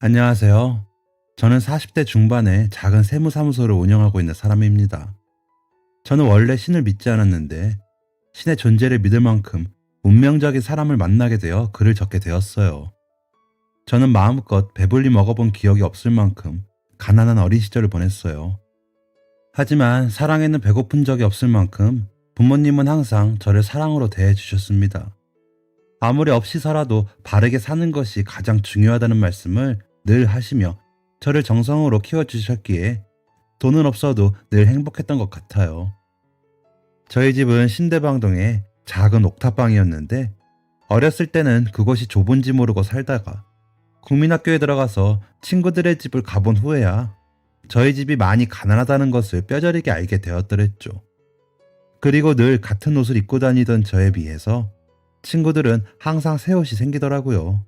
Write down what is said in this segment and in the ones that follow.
안녕하세요. 저는 40대 중반에 작은 세무사무소를 운영하고 있는 사람입니다. 저는 원래 신을 믿지 않았는데 신의 존재를 믿을 만큼 운명적인 사람을 만나게 되어 글을 적게 되었어요. 저는 마음껏 배불리 먹어본 기억이 없을 만큼 가난한 어린 시절을 보냈어요. 하지만 사랑에는 배고픈 적이 없을 만큼 부모님은 항상 저를 사랑으로 대해 주셨습니다. 아무리 없이 살아도 바르게 사는 것이 가장 중요하다는 말씀을 늘 하시며 저를 정성으로 키워주셨기에 돈은 없어도 늘 행복했던 것 같아요. 저희 집은 신대방동의 작은 옥탑방이었는데 어렸을 때는 그곳이 좁은지 모르고 살다가 국민학교에 들어가서 친구들의 집을 가본 후에야 저희 집이 많이 가난하다는 것을 뼈저리게 알게 되었더랬죠. 그리고 늘 같은 옷을 입고 다니던 저에 비해서 친구들은 항상 새 옷이 생기더라고요.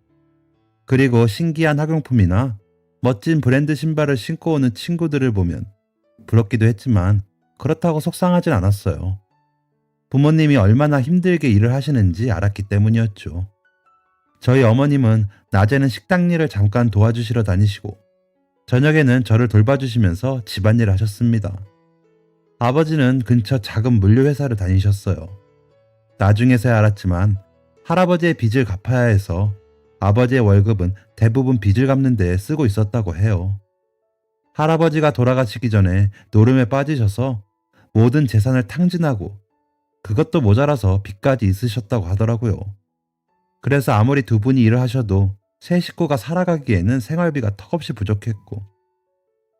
그리고 신기한 학용품이나 멋진 브랜드 신발을 신고 오는 친구들을 보면 부럽기도 했지만 그렇다고 속상하진 않았어요. 부모님이 얼마나 힘들게 일을 하시는지 알았기 때문이었죠. 저희 어머님은 낮에는 식당 일을 잠깐 도와주시러 다니시고 저녁에는 저를 돌봐주시면서 집안일을 하셨습니다. 아버지는 근처 작은 물류회사를 다니셨어요. 나중에서야 알았지만 할아버지의 빚을 갚아야 해서 아버지의 월급은 대부분 빚을 갚는 데 쓰고 있었다고 해요. 할아버지가 돌아가시기 전에 노름에 빠지셔서 모든 재산을 탕진하고 그것도 모자라서 빚까지 있으셨다고 하더라고요. 그래서 아무리 두 분이 일을 하셔도 세 식구가 살아가기에는 생활비가 턱없이 부족했고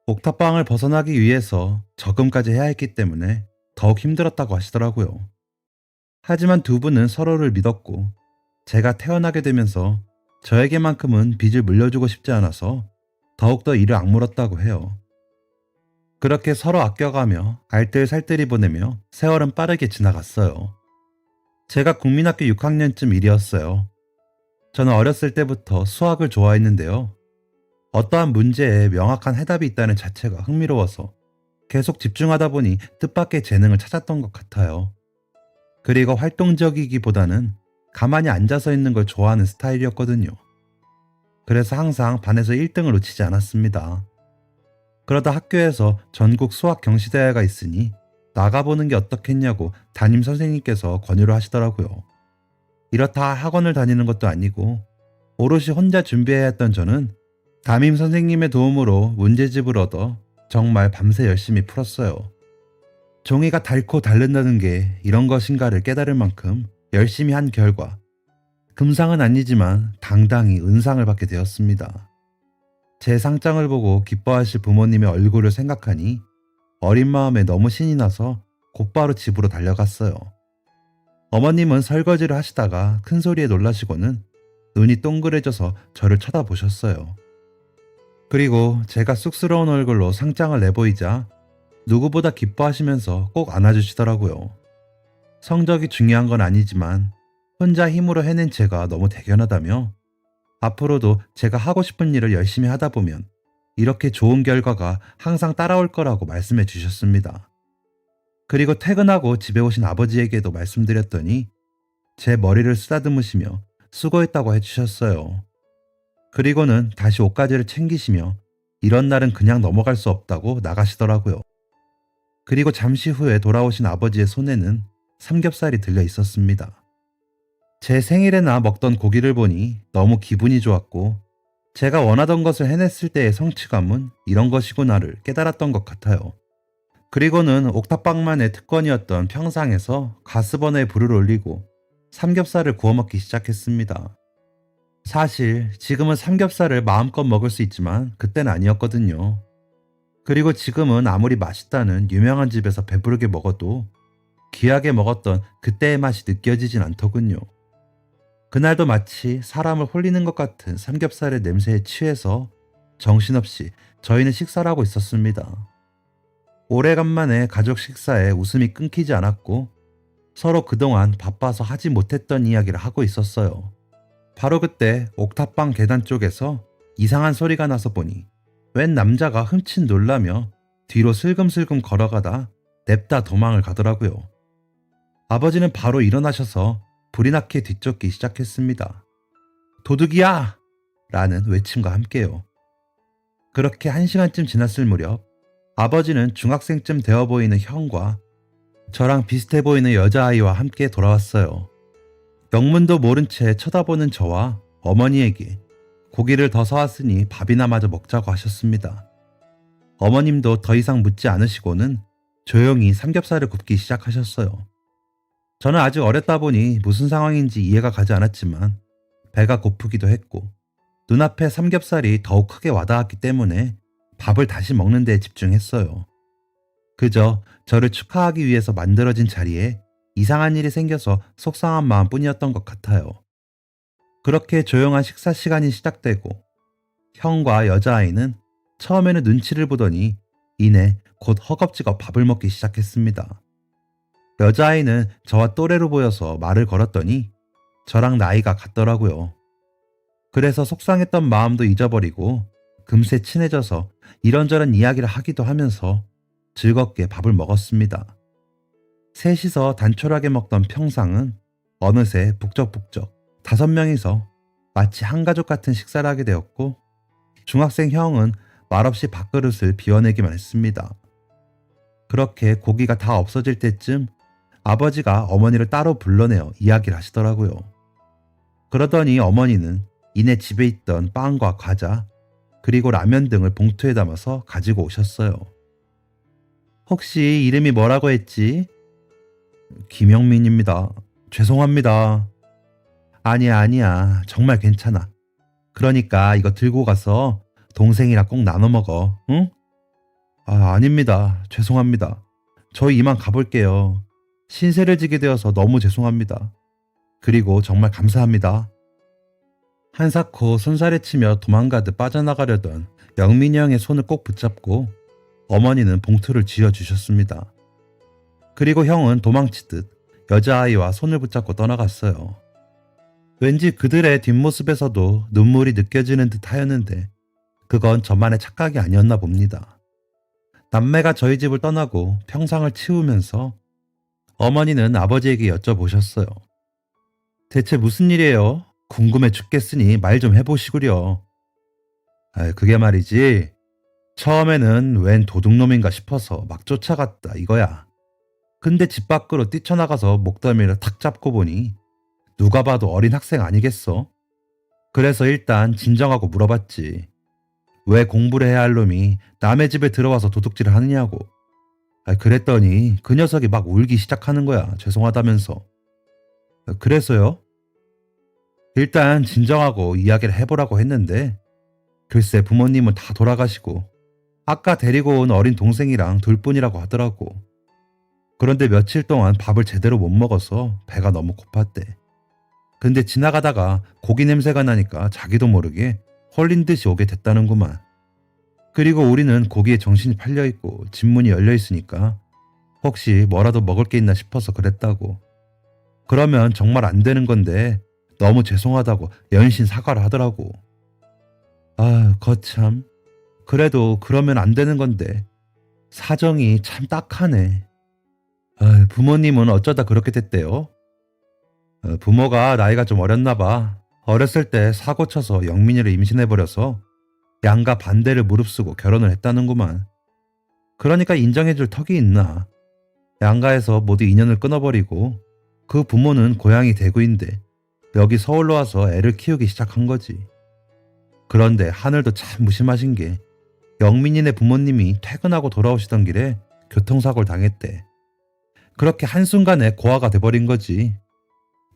옥탑방을 벗어나기 위해서 저금까지 해야 했기 때문에 더욱 힘들었다고 하시더라고요. 하지만 두 분은 서로를 믿었고 제가 태어나게 되면서 저에게만큼은 빚을 물려주고 싶지 않아서 더욱더 이를 악물었다고 해요. 그렇게 서로 아껴가며 알뜰살뜰히 보내며 세월은 빠르게 지나갔어요. 제가 국민학교 6학년쯤 일이었어요. 저는 어렸을 때부터 수학을 좋아했는데요. 어떠한 문제에 명확한 해답이 있다는 자체가 흥미로워서 계속 집중하다 보니 뜻밖의 재능을 찾았던 것 같아요. 그리고 활동적이기보다는 가만히 앉아서 있는 걸 좋아하는 스타일이었거든요. 그래서 항상 반에서 1등을 놓치지 않았습니다. 그러다 학교에서 전국 수학 경시대회가 있으니 나가보는 게 어떻겠냐고 담임 선생님께서 권유를 하시더라고요. 이렇다 학원을 다니는 것도 아니고 오롯이 혼자 준비해야 했던 저는 담임 선생님의 도움으로 문제집을 얻어 정말 밤새 열심히 풀었어요. 종이가 닳고 닳는다는 게 이런 것인가를 깨달을 만큼 열심히 한 결과 금상은 아니지만 당당히 은상을 받게 되었습니다. 제 상장을 보고 기뻐하실 부모님의 얼굴을 생각하니 어린 마음에 너무 신이 나서 곧바로 집으로 달려갔어요. 어머님은 설거지를 하시다가 큰 소리에 놀라시고는 눈이 동그래져서 저를 쳐다보셨어요. 그리고 제가 쑥스러운 얼굴로 상장을 내보이자 누구보다 기뻐하시면서 꼭 안아주시더라고요. 성적이 중요한 건 아니지만 혼자 힘으로 해낸 제가 너무 대견하다며 앞으로도 제가 하고 싶은 일을 열심히 하다 보면 이렇게 좋은 결과가 항상 따라올 거라고 말씀해 주셨습니다. 그리고 퇴근하고 집에 오신 아버지에게도 말씀드렸더니 제 머리를 쓰다듬으시며 수고했다고 해주셨어요. 그리고는 다시 옷가지를 챙기시며 이런 날은 그냥 넘어갈 수 없다고 나가시더라고요. 그리고 잠시 후에 돌아오신 아버지의 손에는 삼겹살이 들려 있었습니다. 제 생일에나 먹던 고기를 보니 너무 기분이 좋았고 제가 원하던 것을 해냈을 때의 성취감은 이런 것이구나를 깨달았던 것 같아요. 그리고는 옥탑방만의 특권이었던 평상에서 가스버너에 불을 올리고 삼겹살을 구워 먹기 시작했습니다. 사실 지금은 삼겹살을 마음껏 먹을 수 있지만 그땐 아니었거든요. 그리고 지금은 아무리 맛있다는 유명한 집에서 배부르게 먹어도 귀하게 먹었던 그때의 맛이 느껴지진 않더군요. 그날도 마치 사람을 홀리는 것 같은 삼겹살의 냄새에 취해서 정신없이 저희는 식사를 하고 있었습니다. 오래간만에 가족 식사에 웃음이 끊기지 않았고 서로 그동안 바빠서 하지 못했던 이야기를 하고 있었어요. 바로 그때 옥탑방 계단 쪽에서 이상한 소리가 나서 보니 웬 남자가 흠칫 놀라며 뒤로 슬금슬금 걸어가다 냅다 도망을 가더라고요. 아버지는 바로 일어나셔서 불이 나게 뒤쫓기 시작했습니다. 도둑이야! 라는 외침과 함께요. 그렇게 1시간쯤 지났을 무렵 아버지는 중학생쯤 되어 보이는 형과 저랑 비슷해 보이는 여자아이와 함께 돌아왔어요. 영문도 모른 채 쳐다보는 저와 어머니에게 고기를 더 사왔으니 밥이나 마저 먹자고 하셨습니다. 어머님도 더 이상 묻지 않으시고는 조용히 삼겹살을 굽기 시작하셨어요. 저는 아직 어렸다 보니 무슨 상황인지 이해가 가지 않았지만 배가 고프기도 했고 눈앞에 삼겹살이 더욱 크게 와닿았기 때문에 밥을 다시 먹는 데 집중했어요. 그저 저를 축하하기 위해서 만들어진 자리에 이상한 일이 생겨서 속상한 마음뿐이었던 것 같아요. 그렇게 조용한 식사 시간이 시작되고 형과 여자아이는 처음에는 눈치를 보더니 이내 곧 허겁지겁 밥을 먹기 시작했습니다. 여자아이는 저와 또래로 보여서 말을 걸었더니 저랑 나이가 같더라고요. 그래서 속상했던 마음도 잊어버리고 금세 친해져서 이런저런 이야기를 하기도 하면서 즐겁게 밥을 먹었습니다. 셋이서 단촐하게 먹던 평상은 어느새 북적북적 5명이서 마치 한 가족 같은 식사를 하게 되었고 중학생 형은 말없이 밥그릇을 비워내기만 했습니다. 그렇게 고기가 다 없어질 때쯤 아버지가 어머니를 따로 불러내어 이야기를 하시더라고요. 그러더니 어머니는 이내 집에 있던 빵과 과자 그리고 라면 등을 봉투에 담아서 가지고 오셨어요. 혹시 이름이 뭐라고 했지? 김영민입니다. 죄송합니다. 아니야. 정말 괜찮아. 그러니까 이거 들고 가서 동생이랑 꼭 나눠 먹어. 응? 아닙니다. 죄송합니다. 저희 이만 가볼게요. 신세를 지게 되어서 너무 죄송합니다. 그리고 정말 감사합니다. 한사코 손살에 치며 도망가듯 빠져나가려던 영민이 형의 손을 꼭 붙잡고 어머니는 봉투를 쥐어주셨습니다. 그리고 형은 도망치듯 여자아이와 손을 붙잡고 떠나갔어요. 왠지 그들의 뒷모습에서도 눈물이 느껴지는 듯 하였는데 그건 저만의 착각이 아니었나 봅니다. 남매가 저희 집을 떠나고 평상을 치우면서 어머니는 아버지에게 여쭤보셨어요. 대체 무슨 일이에요? 궁금해 죽겠으니 말 좀 해보시구려. 그게 말이지. 처음에는 웬 도둑놈인가 싶어서 막 쫓아갔다 이거야. 근데 집 밖으로 뛰쳐나가서 목덜미를 탁 잡고 보니 누가 봐도 어린 학생 아니겠어? 그래서 일단 진정하고 물어봤지. 왜 공부를 해야 할 놈이 남의 집에 들어와서 도둑질을 하느냐고. 그랬더니 그 녀석이 막 울기 시작하는 거야. 죄송하다면서. 그래서요? 일단 진정하고 이야기를 해보라고 했는데 글쎄 부모님은 다 돌아가시고 아까 데리고 온 어린 동생이랑 둘뿐이라고 하더라고. 그런데 며칠 동안 밥을 제대로 못 먹어서 배가 너무 고팠대. 근데 지나가다가 고기 냄새가 나니까 자기도 모르게 홀린 듯이 오게 됐다는구만. 그리고 우리는 고기에 정신이 팔려있고 집문이 열려있으니까 혹시 뭐라도 먹을 게 있나 싶어서 그랬다고. 그러면 정말 안 되는 건데 너무 죄송하다고 연신 사과를 하더라고. 거참. 그래도 그러면 안 되는 건데 사정이 참 딱하네. 부모님은 어쩌다 그렇게 됐대요? 부모가 나이가 좀 어렸나 봐. 어렸을 때 사고 쳐서 영민이를 임신해버려서 양가 반대를 무릅쓰고 결혼을 했다는구만. 그러니까 인정해줄 턱이 있나. 양가에서 모두 인연을 끊어버리고 그 부모는 고향이 대구인데 여기 서울로 와서 애를 키우기 시작한 거지. 그런데 하늘도 참 무심하신 게 영민이네 부모님이 퇴근하고 돌아오시던 길에 교통사고를 당했대. 그렇게 한순간에 고아가 돼버린 거지.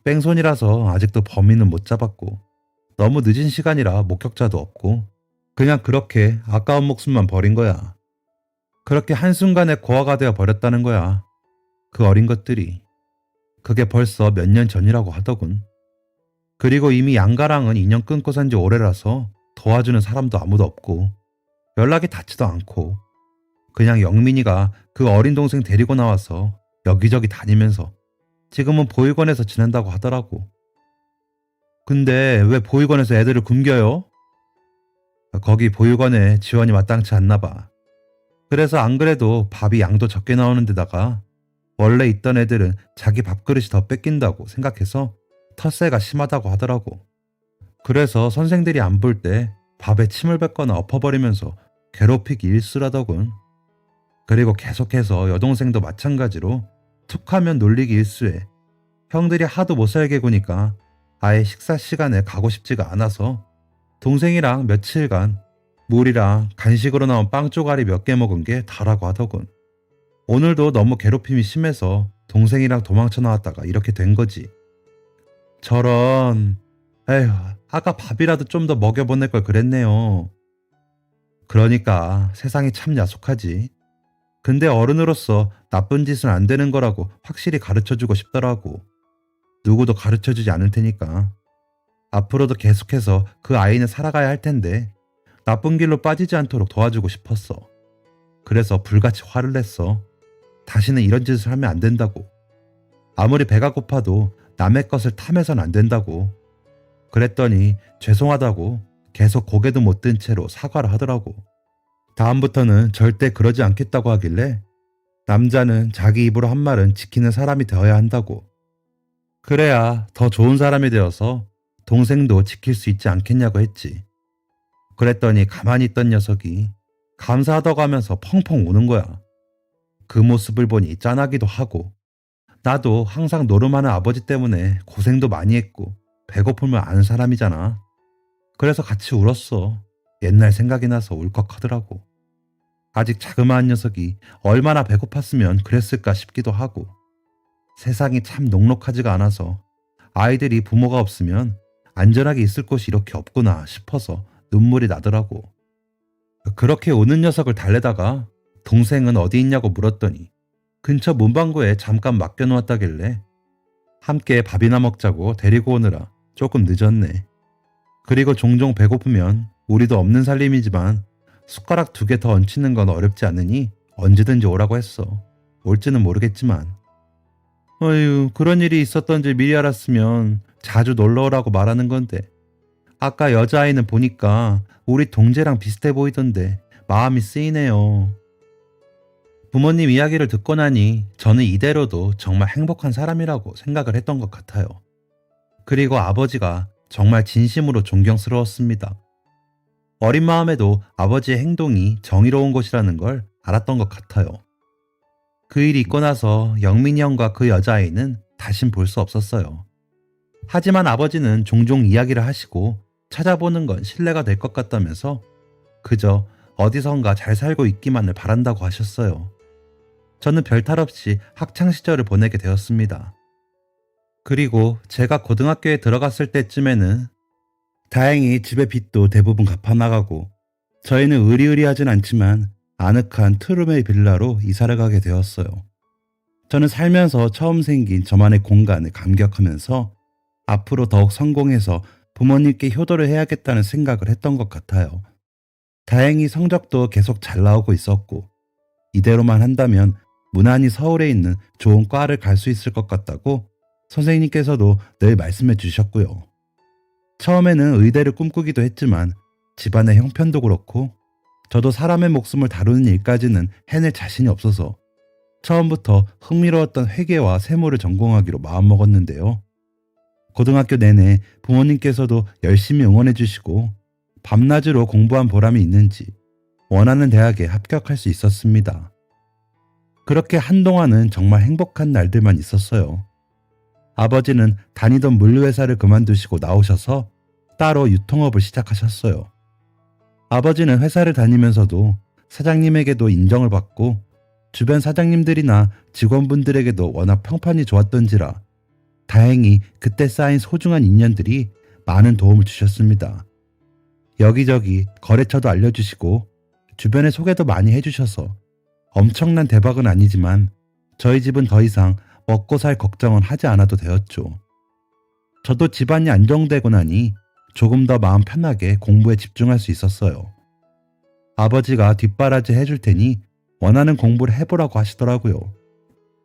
뺑소니라서 아직도 범인은 못 잡았고 너무 늦은 시간이라 목격자도 없고 그냥 그렇게 아까운 목숨만 버린 거야. 그렇게 한순간에 고아가 되어 버렸다는 거야. 그 어린 것들이. 그게 벌써 몇 년 전이라고 하더군. 그리고 이미 양가랑은 인연 끊고 산 지 오래라서 도와주는 사람도 아무도 없고 연락이 닿지도 않고 그냥 영민이가 그 어린 동생 데리고 나와서 여기저기 다니면서 지금은 보육원에서 지낸다고 하더라고. 근데 왜 보육원에서 애들을 굶겨요? 거기 보육원에 지원이 마땅치 않나 봐. 그래서 안 그래도 밥이 양도 적게 나오는 데다가 원래 있던 애들은 자기 밥그릇이 더 뺏긴다고 생각해서 텃세가 심하다고 하더라고. 그래서 선생들이 안 볼 때 밥에 침을 뱉거나 엎어버리면서 괴롭히기 일쑤라더군. 그리고 계속해서 여동생도 마찬가지로 툭하면 놀리기 일쑤에 형들이 하도 못살게 구니까 아예 식사 시간에 가고 싶지가 않아서 동생이랑 며칠간 물이랑 간식으로 나온 빵 쪼가리 몇 개 먹은 게 다라고 하더군. 오늘도 너무 괴롭힘이 심해서 동생이랑 도망쳐 나왔다가 이렇게 된 거지. 저런, 에휴, 아까 밥이라도 좀 더 먹여보낼 걸 그랬네요. 그러니까 세상이 참 야속하지. 근데 어른으로서 나쁜 짓은 안 되는 거라고 확실히 가르쳐주고 싶더라고. 누구도 가르쳐주지 않을 테니까. 앞으로도 계속해서 그 아이는 살아가야 할 텐데 나쁜 길로 빠지지 않도록 도와주고 싶었어. 그래서 불같이 화를 냈어. 다시는 이런 짓을 하면 안 된다고. 아무리 배가 고파도 남의 것을 탐해선 안 된다고. 그랬더니 죄송하다고 계속 고개도 못 든 채로 사과를 하더라고. 다음부터는 절대 그러지 않겠다고 하길래 남자는 자기 입으로 한 말은 지키는 사람이 되어야 한다고. 그래야 더 좋은 사람이 되어서 동생도 지킬 수 있지 않겠냐고 했지. 그랬더니 가만히 있던 녀석이 감사하다고 하면서 펑펑 우는 거야. 그 모습을 보니 짠하기도 하고 나도 항상 노름하는 아버지 때문에 고생도 많이 했고 배고픔을 아는 사람이잖아. 그래서 같이 울었어. 옛날 생각이 나서 울컥하더라고. 아직 자그마한 녀석이 얼마나 배고팠으면 그랬을까 싶기도 하고 세상이 참 녹록하지가 않아서 아이들이 부모가 없으면 안전하게 있을 곳이 이렇게 없구나 싶어서 눈물이 나더라고. 그렇게 우는 녀석을 달래다가 동생은 어디 있냐고 물었더니 근처 문방구에 잠깐 맡겨놓았다길래 함께 밥이나 먹자고 데리고 오느라 조금 늦었네. 그리고 종종 배고프면 우리도 없는 살림이지만 숟가락 2개 더 얹히는 건 어렵지 않으니 언제든지 오라고 했어. 올지는 모르겠지만. 어휴, 그런 일이 있었던지 미리 알았으면 자주 놀러 오라고 말하는 건데 아까 여자아이는 보니까 우리 동재랑 비슷해 보이던데 마음이 쓰이네요. 부모님 이야기를 듣고 나니 저는 이대로도 정말 행복한 사람이라고 생각을 했던 것 같아요. 그리고 아버지가 정말 진심으로 존경스러웠습니다. 어린 마음에도 아버지의 행동이 정의로운 것이라는 걸 알았던 것 같아요. 그 일이 있고 나서 영민이 형과 그 여자아이는 다신 볼 수 없었어요. 하지만 아버지는 종종 이야기를 하시고 찾아보는 건 신뢰가 될 것 같다면서 그저 어디선가 잘 살고 있기만을 바란다고 하셨어요. 저는 별탈 없이 학창시절을 보내게 되었습니다. 그리고 제가 고등학교에 들어갔을 때쯤에는 다행히 집의 빚도 대부분 갚아나가고 저희는 의리의리하진 않지만 아늑한 투룸의 빌라로 이사를 가게 되었어요. 저는 살면서 처음 생긴 저만의 공간에 감격하면서 앞으로 더욱 성공해서 부모님께 효도를 해야겠다는 생각을 했던 것 같아요. 다행히 성적도 계속 잘 나오고 있었고 이대로만 한다면 무난히 서울에 있는 좋은 과를 갈 수 있을 것 같다고 선생님께서도 늘 말씀해 주셨고요. 처음에는 의대를 꿈꾸기도 했지만 집안의 형편도 그렇고 저도 사람의 목숨을 다루는 일까지는 해낼 자신이 없어서 처음부터 흥미로웠던 회계와 세무를 전공하기로 마음먹었는데요. 고등학교 내내 부모님께서도 열심히 응원해 주시고 밤낮으로 공부한 보람이 있는지 원하는 대학에 합격할 수 있었습니다. 그렇게 한동안은 정말 행복한 날들만 있었어요. 아버지는 다니던 물류회사를 그만두시고 나오셔서 따로 유통업을 시작하셨어요. 아버지는 회사를 다니면서도 사장님에게도 인정을 받고 주변 사장님들이나 직원분들에게도 워낙 평판이 좋았던지라 다행히 그때 쌓인 소중한 인연들이 많은 도움을 주셨습니다. 여기저기 거래처도 알려주시고 주변에 소개도 많이 해주셔서 엄청난 대박은 아니지만 저희 집은 더 이상 먹고 살 걱정은 하지 않아도 되었죠. 저도 집안이 안정되고 나니 조금 더 마음 편하게 공부에 집중할 수 있었어요. 아버지가 뒷바라지 해줄 테니 원하는 공부를 해보라고 하시더라고요.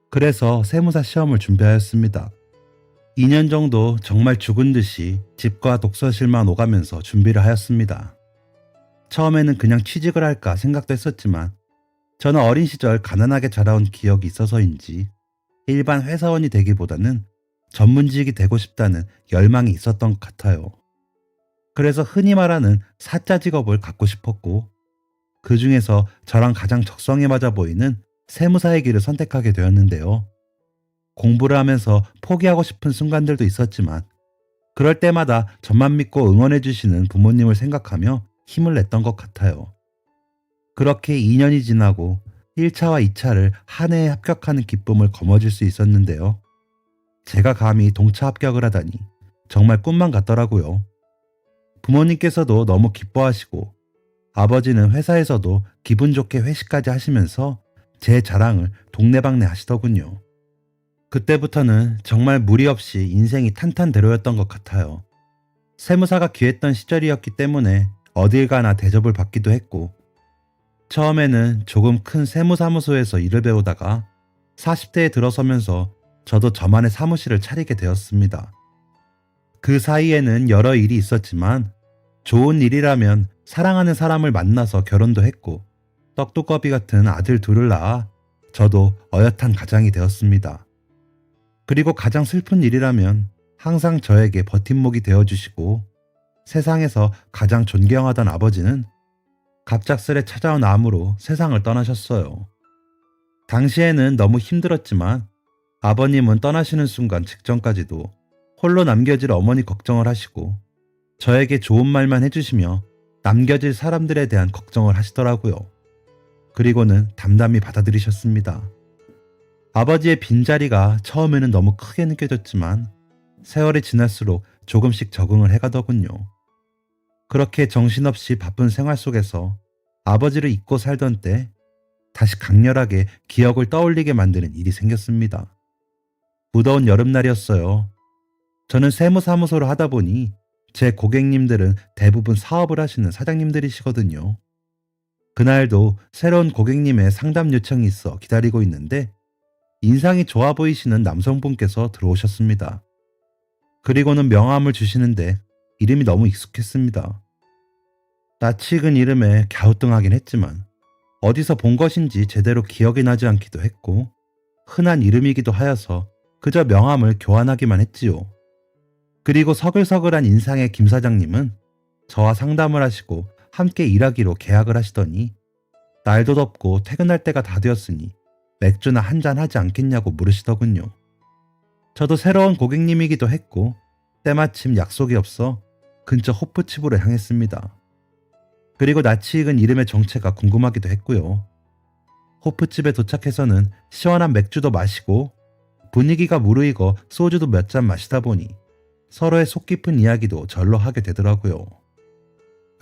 그래서 세무사 시험을 준비하였습니다. 2년 정도 정말 죽은 듯이 집과 독서실만 오가면서 준비를 하였습니다. 처음에는 그냥 취직을 할까 생각도 했었지만 저는 어린 시절 가난하게 자라온 기억이 있어서인지 일반 회사원이 되기보다는 전문직이 되고 싶다는 열망이 있었던 것 같아요. 그래서 흔히 말하는 사자 직업을 갖고 싶었고 그 중에서 저랑 가장 적성에 맞아 보이는 세무사의 길을 선택하게 되었는데요. 공부를 하면서 포기하고 싶은 순간들도 있었지만 그럴 때마다 저만 믿고 응원해 주시는 부모님을 생각하며 힘을 냈던 것 같아요. 그렇게 2년이 지나고 1차와 2차를 한 해에 합격하는 기쁨을 거머쥘 수 있었는데요. 제가 감히 동차 합격을 하다니 정말 꿈만 같더라고요. 부모님께서도 너무 기뻐하시고 아버지는 회사에서도 기분 좋게 회식까지 하시면서 제 자랑을 동네방네 하시더군요. 그때부터는 정말 무리 없이 인생이 탄탄대로였던 것 같아요. 세무사가 귀했던 시절이었기 때문에 어딜 가나 대접을 받기도 했고, 처음에는 조금 큰 세무사무소에서 일을 배우다가 40대에 들어서면서 저도 저만의 사무실을 차리게 되었습니다. 그 사이에는 여러 일이 있었지만 좋은 일이라면 사랑하는 사람을 만나서 결혼도 했고 떡두꺼비 같은 아들 둘을 낳아 저도 어엿한 가장이 되었습니다. 그리고 가장 슬픈 일이라면 항상 저에게 버팀목이 되어주시고 세상에서 가장 존경하던 아버지는 갑작스레 찾아온 암으로 세상을 떠나셨어요. 당시에는 너무 힘들었지만 아버님은 떠나시는 순간 직전까지도 홀로 남겨질 어머니 걱정을 하시고 저에게 좋은 말만 해주시며 남겨질 사람들에 대한 걱정을 하시더라고요. 그리고는 담담히 받아들이셨습니다. 아버지의 빈자리가 처음에는 너무 크게 느껴졌지만 세월이 지날수록 조금씩 적응을 해가더군요. 그렇게 정신없이 바쁜 생활 속에서 아버지를 잊고 살던 때 다시 강렬하게 기억을 떠올리게 만드는 일이 생겼습니다. 무더운 여름날이었어요. 저는 세무사무소를 하다 보니 제 고객님들은 대부분 사업을 하시는 사장님들이시거든요. 그날도 새로운 고객님의 상담 요청이 있어 기다리고 있는데 인상이 좋아 보이시는 남성분께서 들어오셨습니다. 그리고는 명함을 주시는데 이름이 너무 익숙했습니다. 낯익은 이름에 갸우뚱하긴 했지만 어디서 본 것인지 제대로 기억이 나지 않기도 했고 흔한 이름이기도 하여서 그저 명함을 교환하기만 했지요. 그리고 서글서글한 인상의 김 사장님은 저와 상담을 하시고 함께 일하기로 계약을 하시더니 날도 덥고 퇴근할 때가 다 되었으니 맥주나 한잔 하지 않겠냐고 물으시더군요. 저도 새로운 고객님이기도 했고 때마침 약속이 없어 근처 호프집으로 향했습니다. 그리고 낯이 익은 이름의 정체가 궁금하기도 했고요. 호프집에 도착해서는 시원한 맥주도 마시고 분위기가 무르익어 소주도 몇 잔 마시다 보니 서로의 속 깊은 이야기도 절로 하게 되더라고요.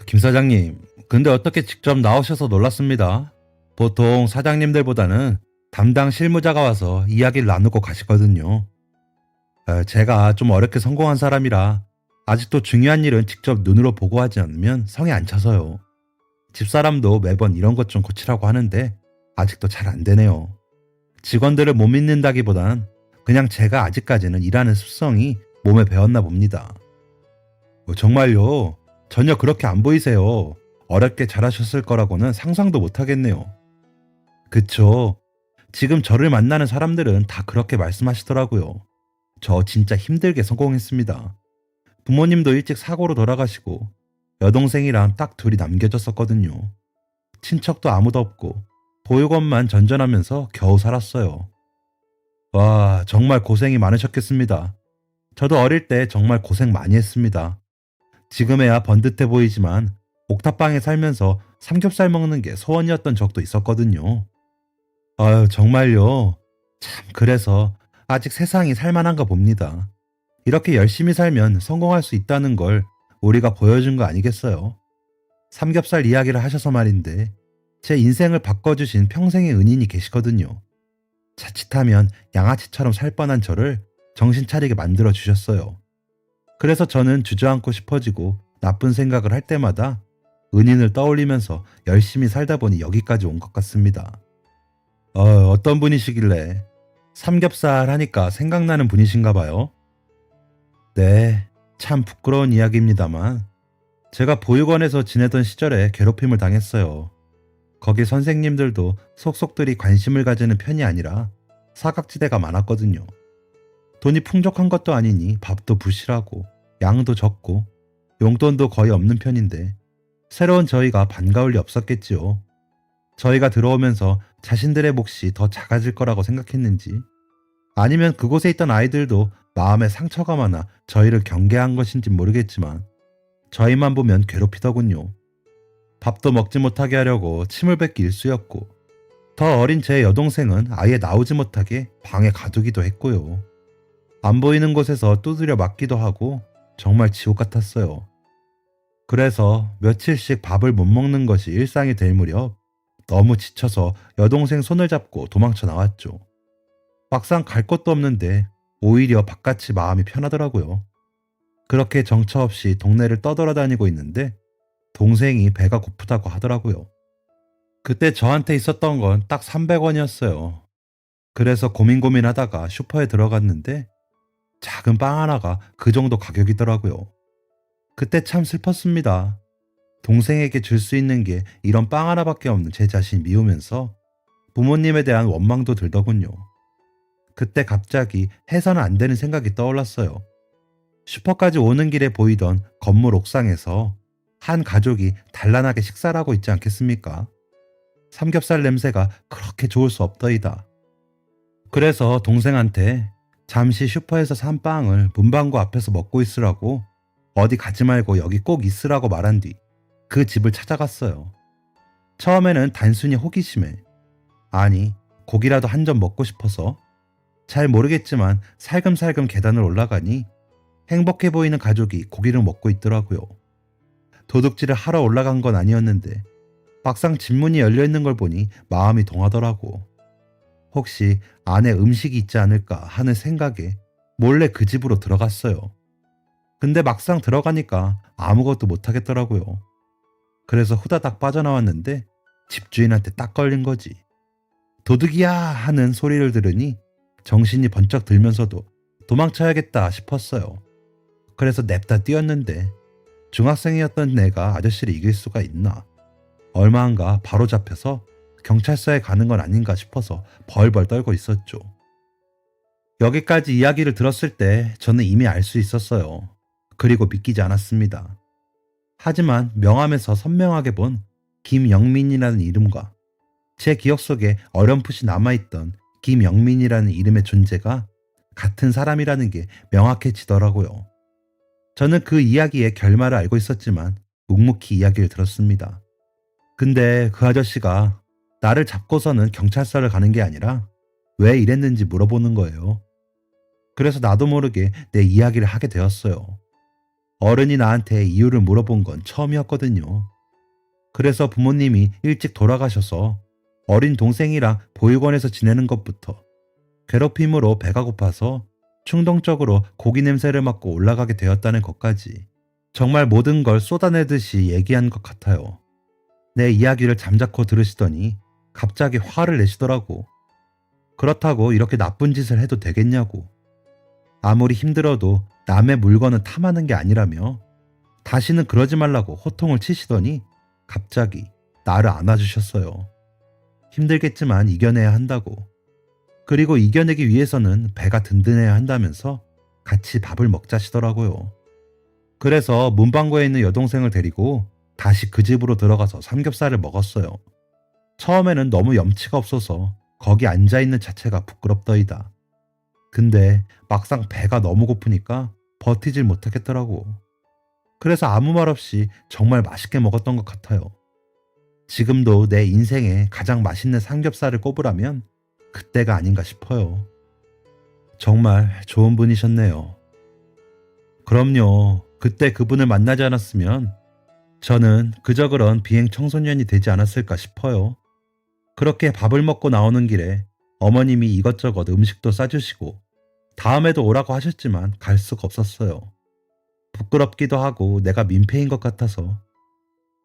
김 사장님, 근데 어떻게 직접 나오셔서 놀랐습니다. 보통 사장님들보다는 담당 실무자가 와서 이야기를 나누고 가시거든요. 제가 좀 어렵게 성공한 사람이라 아직도 중요한 일은 직접 눈으로 보고 하지 않으면 성에 안 차서요. 집사람도 매번 이런 것 좀 고치라고 하는데 아직도 잘 안 되네요. 직원들을 못 믿는다기보단 그냥 제가 아직까지는 일하는 습성이 몸에 배었나 봅니다. 정말요? 전혀 그렇게 안 보이세요. 어렵게 잘하셨을 거라고는 상상도 못 하겠네요. 그쵸. 지금 저를 만나는 사람들은 다 그렇게 말씀하시더라고요. 저 진짜 힘들게 성공했습니다. 부모님도 일찍 사고로 돌아가시고 여동생이랑 딱 둘이 남겨졌었거든요. 친척도 아무도 없고 보육원만 전전하면서 겨우 살았어요. 와, 정말 고생이 많으셨겠습니다. 저도 어릴 때 정말 고생 많이 했습니다. 지금에야 번듯해 보이지만 옥탑방에 살면서 삼겹살 먹는 게 소원이었던 적도 있었거든요. 아유, 정말요. 참, 그래서 아직 세상이 살만한가 봅니다. 이렇게 열심히 살면 성공할 수 있다는 걸 우리가 보여준 거 아니겠어요? 삼겹살 이야기를 하셔서 말인데 제 인생을 바꿔주신 평생의 은인이 계시거든요. 자칫하면 양아치처럼 살 뻔한 저를 정신 차리게 만들어 주셨어요. 그래서 저는 주저앉고 싶어지고 나쁜 생각을 할 때마다 은인을 떠올리면서 열심히 살다 보니 여기까지 온 것 같습니다. 어떤 분이시길래 삼겹살 하니까 생각나는 분이신가 봐요. 네, 참 부끄러운 이야기입니다만 제가 보육원에서 지내던 시절에 괴롭힘을 당했어요. 거기 선생님들도 속속들이 관심을 가지는 편이 아니라 사각지대가 많았거든요. 돈이 풍족한 것도 아니니 밥도 부실하고 양도 적고 용돈도 거의 없는 편인데 새로운 저희가 반가울 리 없었겠지요. 저희가 들어오면서 자신들의 몫이 더 작아질 거라고 생각했는지, 아니면 그곳에 있던 아이들도 마음에 상처가 많아 저희를 경계한 것인지 모르겠지만 저희만 보면 괴롭히더군요. 밥도 먹지 못하게 하려고 침을 뱉기 일쑤였고, 더 어린 제 여동생은 아예 나오지 못하게 방에 가두기도 했고요. 안 보이는 곳에서 두드려 맞기도 하고 정말 지옥 같았어요. 그래서 며칠씩 밥을 못 먹는 것이 일상이 될 무렵 너무 지쳐서 여동생 손을 잡고 도망쳐 나왔죠. 막상 갈 곳도 없는데 오히려 바깥이 마음이 편하더라고요. 그렇게 정처 없이 동네를 떠돌아다니고 있는데 동생이 배가 고프다고 하더라고요. 그때 저한테 있었던 건 딱 300원이었어요. 그래서 고민하다가 슈퍼에 들어갔는데 작은 빵 하나가 그 정도 가격이더라고요. 그때 참 슬펐습니다. 동생에게 줄 수 있는 게 이런 빵 하나밖에 없는 제 자신 미우면서 부모님에 대한 원망도 들더군요. 그때 갑자기 해서는 안 되는 생각이 떠올랐어요. 슈퍼까지 오는 길에 보이던 건물 옥상에서 한 가족이 단란하게 식사를 하고 있지 않겠습니까? 삼겹살 냄새가 그렇게 좋을 수 없더이다. 그래서 동생한테 잠시 슈퍼에서 산 빵을 문방구 앞에서 먹고 있으라고, 어디 가지 말고 여기 꼭 있으라고 말한 뒤 그 집을 찾아갔어요. 처음에는 단순히 호기심에, 아니 고기라도 한 점 먹고 싶어서, 잘 모르겠지만 살금살금 계단을 올라가니 행복해 보이는 가족이 고기를 먹고 있더라고요. 도둑질을 하러 올라간 건 아니었는데 막상 집 문이 열려 있는 걸 보니 마음이 동하더라고. 혹시 안에 음식이 있지 않을까 하는 생각에 몰래 그 집으로 들어갔어요. 근데 막상 들어가니까 아무것도 못하겠더라고요. 그래서 후다닥 빠져나왔는데 집주인한테 딱 걸린 거지. 도둑이야 하는 소리를 들으니 정신이 번쩍 들면서도 도망쳐야겠다 싶었어요. 그래서 냅다 뛰었는데 중학생이었던 내가 아저씨를 이길 수가 있나. 얼마 안가 바로 잡혀서 경찰서에 가는 건 아닌가 싶어서 벌벌 떨고 있었죠. 여기까지 이야기를 들었을 때 저는 이미 알 수 있었어요. 그리고 믿기지 않았습니다. 하지만 명함에서 선명하게 본 김영민이라는 이름과 제 기억 속에 어렴풋이 남아있던 김영민이라는 이름의 존재가 같은 사람이라는 게 명확해지더라고요. 저는 그 이야기의 결말을 알고 있었지만 묵묵히 이야기를 들었습니다. 근데 그 아저씨가 나를 잡고서는 경찰서를 가는 게 아니라 왜 이랬는지 물어보는 거예요. 그래서 나도 모르게 내 이야기를 하게 되었어요. 어른이 나한테 이유를 물어본 건 처음이었거든요. 그래서 부모님이 일찍 돌아가셔서 어린 동생이랑 보육원에서 지내는 것부터 괴롭힘으로 배가 고파서 충동적으로 고기 냄새를 맡고 올라가게 되었다는 것까지 정말 모든 걸 쏟아내듯이 얘기한 것 같아요. 내 이야기를 잠자코 들으시더니 갑자기 화를 내시더라고. 그렇다고 이렇게 나쁜 짓을 해도 되겠냐고. 아무리 힘들어도 남의 물건은 탐하는 게 아니라며 다시는 그러지 말라고 호통을 치시더니 갑자기 나를 안아주셨어요. 힘들겠지만 이겨내야 한다고. 그리고 이겨내기 위해서는 배가 든든해야 한다면서 같이 밥을 먹자시더라고요. 그래서 문방구에 있는 여동생을 데리고 다시 그 집으로 들어가서 삼겹살을 먹었어요. 처음에는 너무 염치가 없어서 거기 앉아있는 자체가 부끄럽더이다. 근데 막상 배가 너무 고프니까 버티질 못하겠더라고. 그래서 아무 말 없이 정말 맛있게 먹었던 것 같아요. 지금도 내 인생에 가장 맛있는 삼겹살을 꼽으라면 그때가 아닌가 싶어요. 정말 좋은 분이셨네요. 그럼요. 그때 그분을 만나지 않았으면 저는 그저 그런 비행 청소년이 되지 않았을까 싶어요. 그렇게 밥을 먹고 나오는 길에 어머님이 이것저것 음식도 싸주시고 다음에도 오라고 하셨지만 갈 수가 없었어요. 부끄럽기도 하고 내가 민폐인 것 같아서.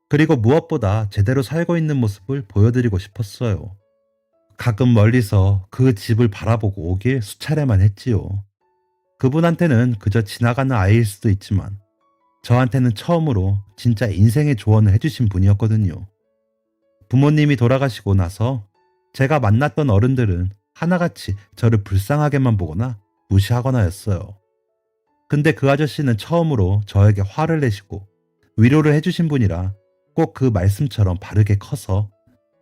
그리고 무엇보다 제대로 살고 있는 모습을 보여드리고 싶었어요. 가끔 멀리서 그 집을 바라보고 오길 수차례만 했지요. 그분한테는 그저 지나가는 아이일 수도 있지만 저한테는 처음으로 진짜 인생의 조언을 해주신 분이었거든요. 부모님이 돌아가시고 나서 제가 만났던 어른들은 하나같이 저를 불쌍하게만 보거나 무시하거나였어요. 근데 그 아저씨는 처음으로 저에게 화를 내시고 위로를 해주신 분이라 꼭 그 말씀처럼 바르게 커서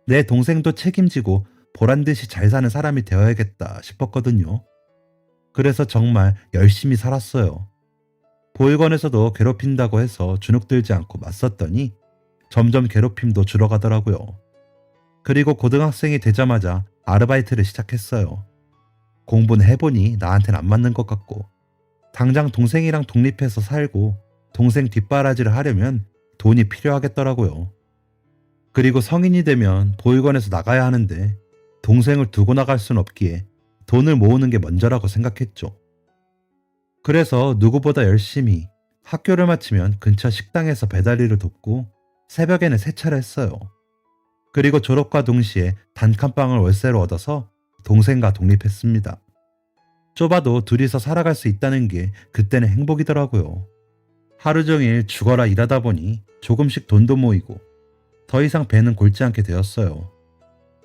내 동생도 책임지고 보란듯이 잘 사는 사람이 되어야겠다 싶었거든요. 그래서 정말 열심히 살았어요. 보육원에서도 괴롭힌다고 해서 주눅들지 않고 맞섰더니 점점 괴롭힘도 줄어가더라고요. 그리고 고등학생이 되자마자 아르바이트를 시작했어요. 공부는 해보니 나한텐 안 맞는 것 같고, 당장 동생이랑 독립해서 살고 동생 뒷바라지를 하려면 돈이 필요하겠더라고요. 그리고 성인이 되면 보육원에서 나가야 하는데 동생을 두고 나갈 순 없기에 돈을 모으는 게 먼저라고 생각했죠. 그래서 누구보다 열심히 학교를 마치면 근처 식당에서 배달일을 돕고 새벽에는 세차를 했어요. 그리고 졸업과 동시에 단칸방을 월세로 얻어서 동생과 독립했습니다. 좁아도 둘이서 살아갈 수 있다는 게 그때는 행복이더라고요. 하루 종일 죽어라 일하다 보니 조금씩 돈도 모이고 더 이상 배는 골지 않게 되었어요.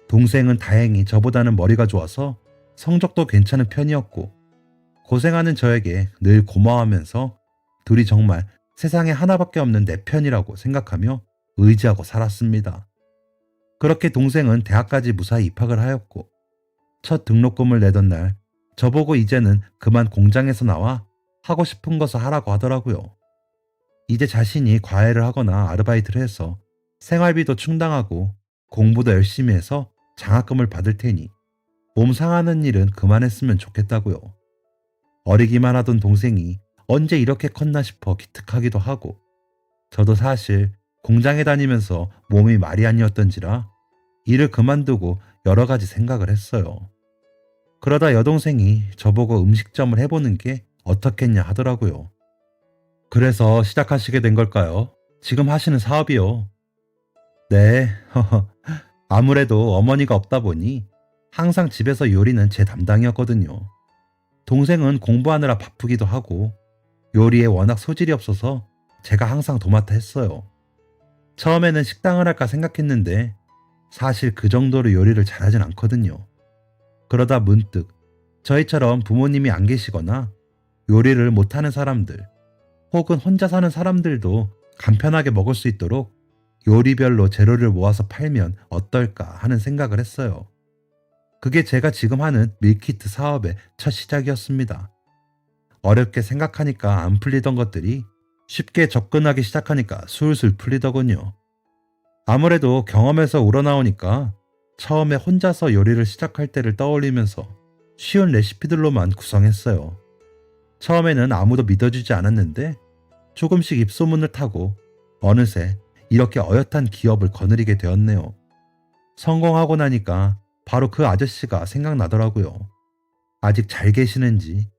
동생은 다행히 저보다는 머리가 좋아서 성적도 괜찮은 편이었고, 고생하는 저에게 늘 고마워하면서 둘이 정말 세상에 하나밖에 없는 내 편이라고 생각하며 의지하고 살았습니다. 그렇게 동생은 대학까지 무사히 입학을 하였고, 첫 등록금을 내던 날 저보고 이제는 그만 공장에서 나와 하고 싶은 것을 하라고 하더라고요. 이제 자신이 과외를 하거나 아르바이트를 해서 생활비도 충당하고 공부도 열심히 해서 장학금을 받을 테니 몸 상하는 일은 그만했으면 좋겠다고요. 어리기만 하던 동생이 언제 이렇게 컸나 싶어 기특하기도 하고, 저도 사실 공장에 다니면서 몸이 말이 아니었던지라 일을 그만두고 여러 가지 생각을 했어요. 그러다 여동생이 저보고 음식점을 해보는 게 어떻겠냐 하더라고요. 그래서 시작하시게 된 걸까요? 지금 하시는 사업이요. 네, 아무래도 어머니가 없다 보니 항상 집에서 요리는 제 담당이었거든요. 동생은 공부하느라 바쁘기도 하고 요리에 워낙 소질이 없어서 제가 항상 도맡아 했어요. 처음에는 식당을 할까 생각했는데 사실 그 정도로 요리를 잘하진 않거든요. 그러다 문득 저희처럼 부모님이 안 계시거나 요리를 못하는 사람들, 혹은 혼자 사는 사람들도 간편하게 먹을 수 있도록 요리별로 재료를 모아서 팔면 어떨까 하는 생각을 했어요. 그게 제가 지금 하는 밀키트 사업의 첫 시작이었습니다. 어렵게 생각하니까 안 풀리던 것들이 쉽게 접근하기 시작하니까 술술 풀리더군요. 아무래도 경험에서 우러나오니까 처음에 혼자서 요리를 시작할 때를 떠올리면서 쉬운 레시피들로만 구성했어요. 처음에는 아무도 믿어주지 않았는데 조금씩 입소문을 타고 어느새 이렇게 어엿한 기업을 거느리게 되었네요. 성공하고 나니까 바로 그 아저씨가 생각나더라고요. 아직 잘 계시는지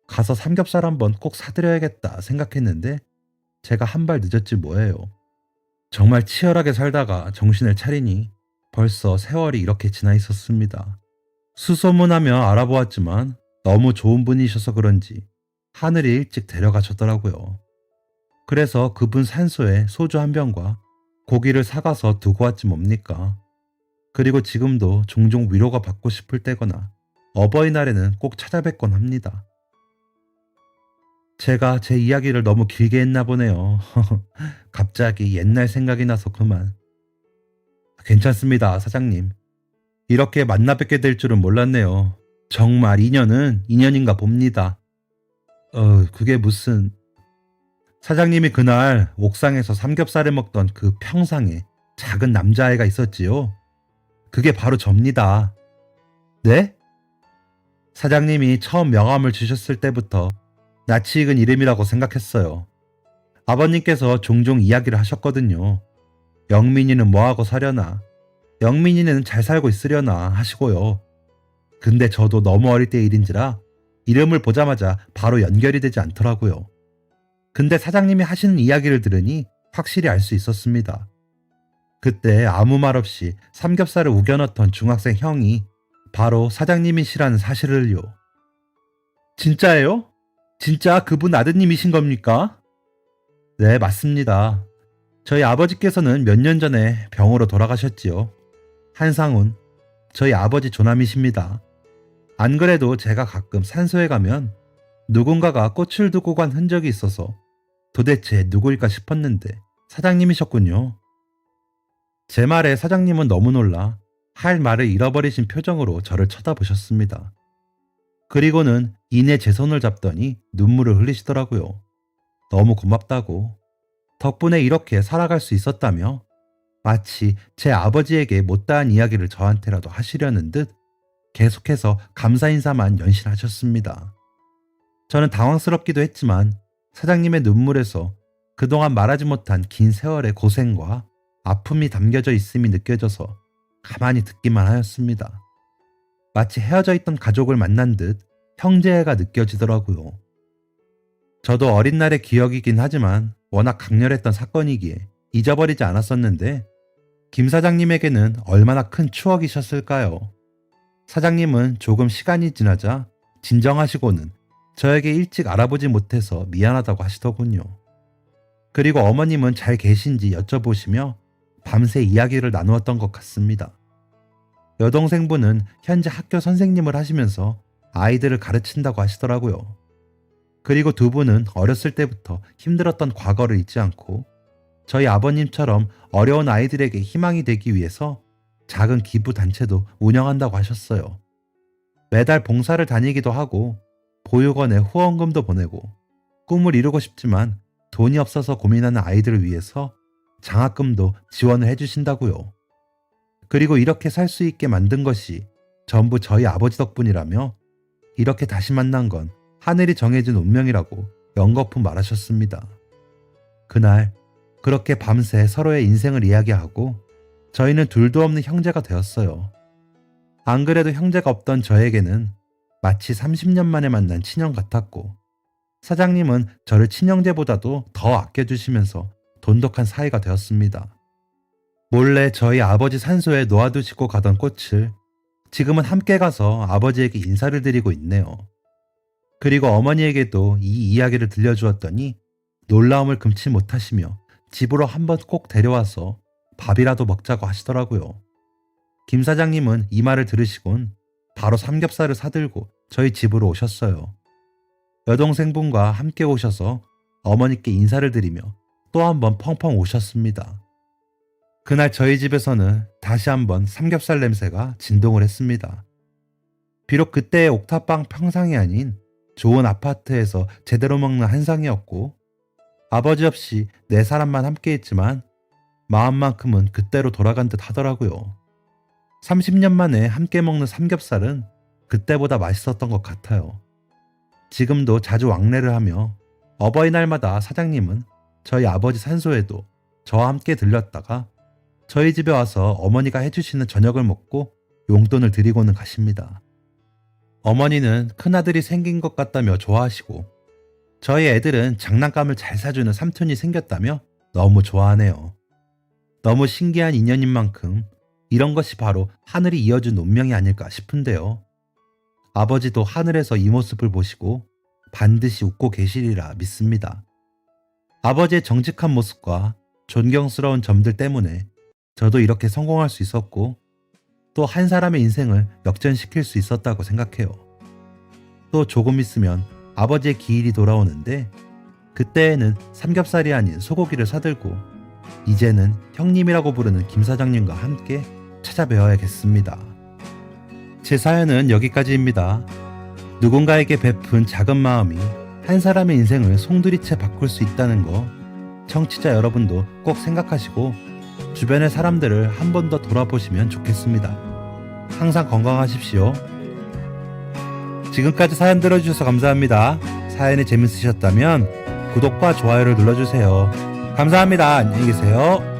가서 삼겹살 한번 꼭 사드려야겠다 생각했는데 제가 한 발 늦었지 뭐예요. 정말 치열하게 살다가 정신을 차리니 벌써 세월이 이렇게 지나 있었습니다. 수소문하며 알아보았지만 너무 좋은 분이셔서 그런지 하늘이 일찍 데려가셨더라고요. 그래서 그분 산소에 소주 한 병과 고기를 사가서 두고 왔지 뭡니까. 그리고 지금도 종종 위로가 받고 싶을 때거나 어버이날에는 꼭 찾아뵙곤 합니다. 제가 제 이야기를 너무 길게 했나 보네요. 갑자기 옛날 생각이 나서 그만. 괜찮습니다, 사장님. 이렇게 만나 뵙게 될 줄은 몰랐네요. 정말 인연은 인연인가 봅니다. 그게 무슨... 사장님이 그날 옥상에서 삼겹살을 먹던 그 평상에 작은 남자아이가 있었지요. 그게 바로 접니다. 네? 사장님이 처음 명함을 주셨을 때부터 낯이 익은 이름이라고 생각했어요. 아버님께서 종종 이야기를 하셨거든요. 영민이는 뭐하고 사려나, 영민이는 잘 살고 있으려나 하시고요. 근데 저도 너무 어릴 때 일인지라 이름을 보자마자 바로 연결이 되지 않더라고요. 근데 사장님이 하시는 이야기를 들으니 확실히 알 수 있었습니다. 그때 아무 말 없이 삼겹살을 우겨넣던 중학생 형이 바로 사장님이시라는 사실을요. 진짜예요? 진짜 그분 아드님이신 겁니까? 네, 맞습니다. 저희 아버지께서는 몇 년 전에 병으로 돌아가셨지요. 한상훈, 저희 아버지 조남이십니다. 안 그래도 제가 가끔 산소에 가면 누군가가 꽃을 두고 간 흔적이 있어서 도대체 누구일까 싶었는데 사장님이셨군요. 제 말에 사장님은 너무 놀라 할 말을 잃어버리신 표정으로 저를 쳐다보셨습니다. 그리고는 이내 제 손을 잡더니 눈물을 흘리시더라고요. 너무 고맙다고. 덕분에 이렇게 살아갈 수 있었다며 마치 제 아버지에게 못다한 이야기를 저한테라도 하시려는 듯 계속해서 감사 인사만 연신하셨습니다. 저는 당황스럽기도 했지만 사장님의 눈물에서 그동안 말하지 못한 긴 세월의 고생과 아픔이 담겨져 있음이 느껴져서 가만히 듣기만 하였습니다. 마치 헤어져 있던 가족을 만난 듯 형제애가 느껴지더라고요. 저도 어린 날의 기억이긴 하지만 워낙 강렬했던 사건이기에 잊어버리지 않았었는데 김 사장님에게는 얼마나 큰 추억이셨을까요? 사장님은 조금 시간이 지나자 진정하시고는 저에게 일찍 알아보지 못해서 미안하다고 하시더군요. 그리고 어머님은 잘 계신지 여쭤보시며 밤새 이야기를 나누었던 것 같습니다. 여동생분은 현재 학교 선생님을 하시면서 아이들을 가르친다고 하시더라고요. 그리고 두 분은 어렸을 때부터 힘들었던 과거를 잊지 않고 저희 아버님처럼 어려운 아이들에게 희망이 되기 위해서 작은 기부 단체도 운영한다고 하셨어요. 매달 봉사를 다니기도 하고 보육원에 후원금도 보내고 꿈을 이루고 싶지만 돈이 없어서 고민하는 아이들을 위해서 장학금도 지원을 해주신다고요. 그리고 이렇게 살 수 있게 만든 것이 전부 저희 아버지 덕분이라며 이렇게 다시 만난 건 하늘이 정해진 운명이라고 연거푸 말하셨습니다. 그날 그렇게 밤새 서로의 인생을 이야기하고 저희는 둘도 없는 형제가 되었어요. 안 그래도 형제가 없던 저에게는 마치 30년 만에 만난 친형 같았고 사장님은 저를 친형제보다도 더 아껴주시면서 돈독한 사이가 되었습니다. 몰래 저희 아버지 산소에 놓아두시고 가던 꽃을 지금은 함께 가서 아버지에게 인사를 드리고 있네요. 그리고 어머니에게도 이 이야기를 들려주었더니 놀라움을 금치 못하시며 집으로 한번 꼭 데려와서 밥이라도 먹자고 하시더라고요. 김 사장님은 이 말을 들으시곤 바로 삼겹살을 사들고 저희 집으로 오셨어요. 여동생분과 함께 오셔서 어머니께 인사를 드리며 또 한번 펑펑 우셨습니다. 그날 저희 집에서는 다시 한번 삼겹살 냄새가 진동을 했습니다. 비록 그때의 옥탑방 평상이 아닌 좋은 아파트에서 제대로 먹는 한상이었고 아버지 없이 네 사람만 함께 했지만 마음만큼은 그때로 돌아간 듯 하더라고요. 30년 만에 함께 먹는 삼겹살은 그때보다 맛있었던 것 같아요. 지금도 자주 왕래를 하며 어버이날마다 사장님은 저희 아버지 산소에도 저와 함께 들렸다가 저희 집에 와서 어머니가 해주시는 저녁을 먹고 용돈을 드리고는 가십니다. 어머니는 큰아들이 생긴 것 같다며 좋아하시고 저희 애들은 장난감을 잘 사주는 삼촌이 생겼다며 너무 좋아하네요. 너무 신기한 인연인 만큼 이런 것이 바로 하늘이 이어준 운명이 아닐까 싶은데요. 아버지도 하늘에서 이 모습을 보시고 반드시 웃고 계시리라 믿습니다. 아버지의 정직한 모습과 존경스러운 점들 때문에 저도 이렇게 성공할 수 있었고 또 한 사람의 인생을 역전시킬 수 있었다고 생각해요. 또 조금 있으면 아버지의 기일이 돌아오는데 그때에는 삼겹살이 아닌 소고기를 사들고 이제는 형님이라고 부르는 김 사장님과 함께 찾아뵈어야겠습니다. 제 사연은 여기까지입니다. 누군가에게 베푼 작은 마음이 한 사람의 인생을 송두리째 바꿀 수 있다는 거 청취자 여러분도 꼭 생각하시고 주변의 사람들을 한 번 더 돌아보시면 좋겠습니다. 항상 건강하십시오. 지금까지 사연 들어주셔서 감사합니다. 사연이 재밌으셨다면 구독과 좋아요를 눌러주세요. 감사합니다. 안녕히 계세요.